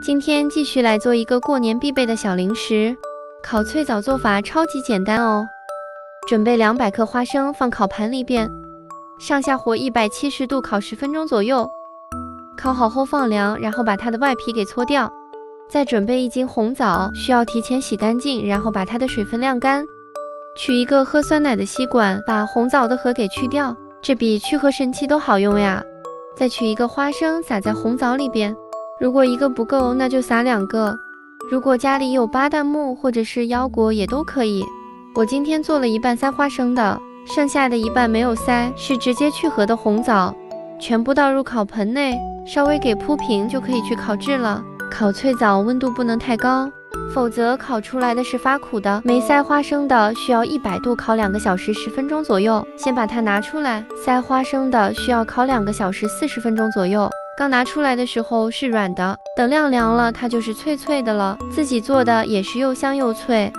今天继续来做一个过年必备的小零食，烤脆枣做法超级简单哦。准备200克花生放烤盘里边，上下火170度烤10分钟左右。烤好后放凉，然后把它的外皮给搓掉。再准备1斤红枣，需要提前洗干净，然后把它的水分晾干。取一个喝酸奶的吸管，把红枣的核给去掉，这比去核神器都好用呀。再取一个花生撒在红枣里边。如果一个不够，那就撒2个。如果家里有巴旦木或者是腰果也都可以。我今天做了一半塞花生的，剩下的一半没有塞，是直接去核的红枣，全部倒入烤盆内，稍微给铺平就可以去烤制了。烤脆枣温度不能太高，否则烤出来的是发苦的。没塞花生的需要100度烤2个小时10分钟左右，先把它拿出来。塞花生的需要烤2个小时40分钟左右。刚拿出来的时候是软的，等晾凉了它就是脆脆的了。自己做的也是又香又脆。